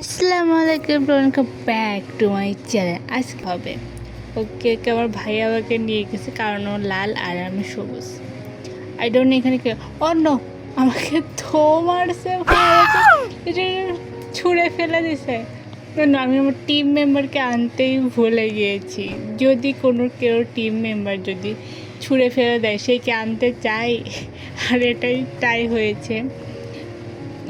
আসসালামু আলাইকুম, welcome back to my channel. আজকে হবে ওকে ওকে আমার ভাই আমাকে নিয়ে গেছে, কারণ ও লাল আর আমি সবুজ। আই ডোন্ট নো এখানে কে অন্য আমাকে থো মারছে, ভাই আমাকে এটা ছুঁড়ে ফেলে দিছে। না, আমি আমার টিম মেম্বারকে আনতেই ভুলে গিয়েছি। যদি কেউ টিম মেম্বার যদি ছুঁড়ে ফেলে দেয়, সে কি আনতে চাই? আর এটাই তাই হয়েছে।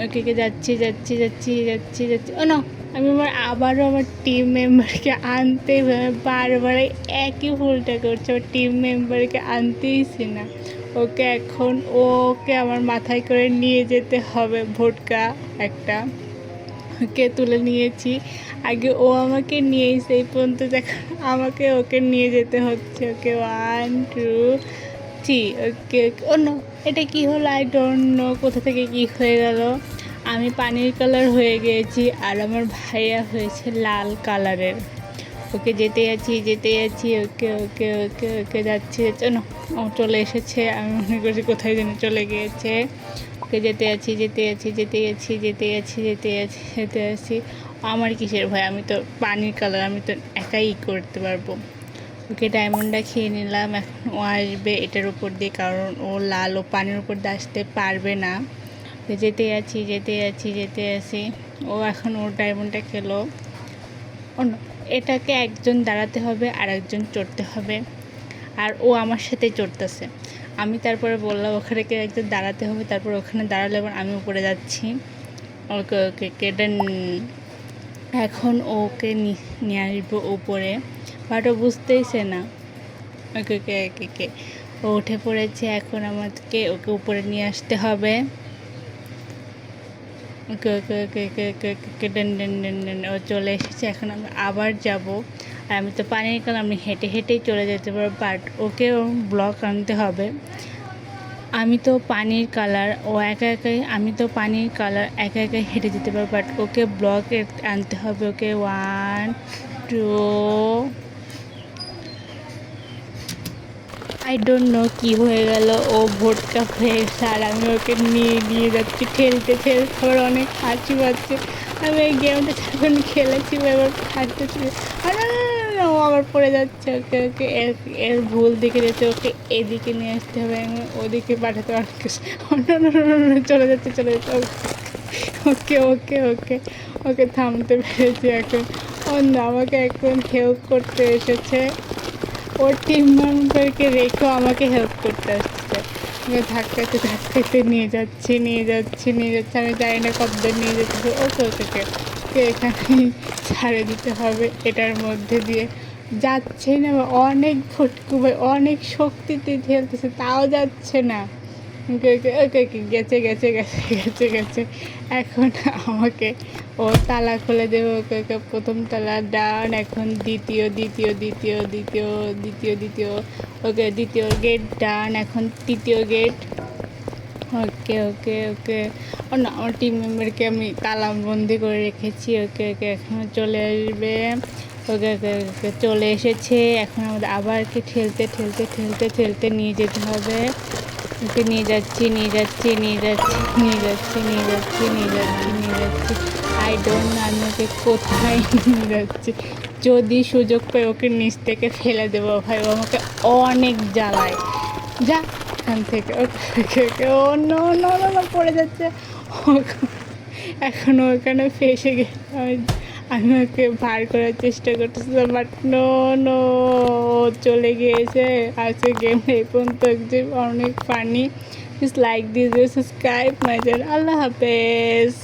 ওকে যাচ্ছি যাচ্ছি যাচ্ছি যাচ্ছি যাচ্ছি ও না, আমি আবারও আমার টিম মেম্বারকে আনতে বারবার একই ভুলটা করছে। আমার টিম মেম্বারকে আনতেইছি না। ওকে আমার মাথায় করে নিয়ে যেতে হবে। ভোটকা একটা ওকে তুলে নিয়েছি। আগে ও আমাকে নিয়েই সেই পর্যন্ত দেখা আমাকে ওকে নিয়ে যেতে হচ্ছে। ওকে 1 2 3 ওকে ও নো, এটা কি হলো? আই ডোন্ট নো কোথা থেকে কি হয়ে গেল। আমি পানির কালার হয়ে গিয়েছি আর আমার ভাইয়া হয়েছে লাল কালারের। ওকে যেতে যাচ্ছি ওকে ওকে ওকে ওকে যাচ্ছি না, ও চলে এসেছে। আমি মনে করছি কোথায় যেন চলে গিয়েছে। ওকে যেতে যাচ্ছি। আমার কিসের ভয়? আমি তো পানির কালার, আমি তো একাই করতে পারবো। ওকে ডায়মন্ডটা খেয়ে নিলাম। এখন ও আসবে এটার উপর দিয়ে, কারণ ও লাল, ও পানির উপর দিয়ে আসতে পারবে না। যেতে আছি। ও এখন ওর ডায়মন্ডটা খেলো। অন্য এটাকে একজন দাঁড়াতে হবে আর একজন চড়তে হবে, আর ও আমার সাথে চড়তেছে। আমি তারপরে বললাম ওখানে একজন দাঁড়াতে হবে, তারপর ওখানে দাঁড়ালে এবার আমি উপরে যাচ্ছি। ওকে ওকে কেটে এখন ওকে নিয়ে আসবো উপরে, বাট ও বুঝতেইছে না। ওকে ওকে ওকে কে ও উঠে পড়েছে। এখন আমাকে ওকে উপরে নিয়ে আসতে হবে। ওকে ওকে ওকে ওকে ওকে ওকে ও চলে এসেছে। এখন আমি আবার যাব। আর আমি তো পানির কালার, আমি হেঁটেই চলে যেতে পারবো, বাট ওকে ব্লক আনতে হবে। আমি তো পানির কালার, একা একাই হেঁটে যেতে পারবো, বাট ওকে ব্লক আনতে হবে। ওকে 1 2 আই ডোন্ট নো কী হয়ে গেল। ও ভোটকা হয়ে গেছে আর আমি ওকে নিয়ে যাচ্ছি ঠেলতে আবার অনেক হাসি পাচ্ছে। আমি এই গেমটা যখন খেলেছি এবার হাসতেছি, আর ও আবার পড়ে যাচ্ছে। ওকে ওকে এর ভুল দিকে যেতে ওকে এদিকে নিয়ে আসতে হবে, আমি ওদিকে পাঠাতে পারছি। চলে যাচ্ছে ওকে ওকে ওকে ওকে থামতে পেরেছি। এখন অন্য আমাকে এখন হেল্প করতে এসেছে। ওর টিম মেম্বারকে রেখেও আমাকে হেল্প করতে আসছে। ধাক্কাতে নিয়ে যাচ্ছি। আমি জানি না কতদূর নিয়ে যেতে হবে। ওকে এখানে ছাড়ে দিতে হবে। এটার মধ্যে দিয়ে যাচ্ছে না, অনেক ভটকু ভাই, অনেক শক্তিতে ঠেলতেছে, তাও যাচ্ছে না। ওকে গেছে। এখন আমাকে ও তালা খুলে দেবে। ওকে প্রথম তালা ডান, এখন দ্বিতীয় ওকে দ্বিতীয় গেট ডান, এখন তৃতীয় গেট। ওকে ও না, আমার টিম মেম্বারকে আমি তালা বন্দি করে রেখেছি। ওকে এখন চলে আসবে। ওকে চলে এসেছে। এখন আমাদের আবার ঠেলতে নিয়ে যেতে হবে। ওকে নিয়ে যাচ্ছি। আই ডোন্ট নো আমি ওকে কোথায় নিয়ে যাচ্ছি। যদি সুযোগ পাই ওকে নিচ থেকে ফেলে দেবো। ভাই ও আমাকে অনেক জ্বালায়। যা এখান থেকে। ওকে ও নো পড়ে যাচ্ছে। এখনও ওখানে ফেসে গেছে। আমি ওকে বার করার চেষ্টা করতেছিলাম, বাট নো চলে গিয়েছে। আজকে গেম এই পর্যন্ত অনেক funny. Just like this, subscribe my channel. আল্লাহ হাফেজ।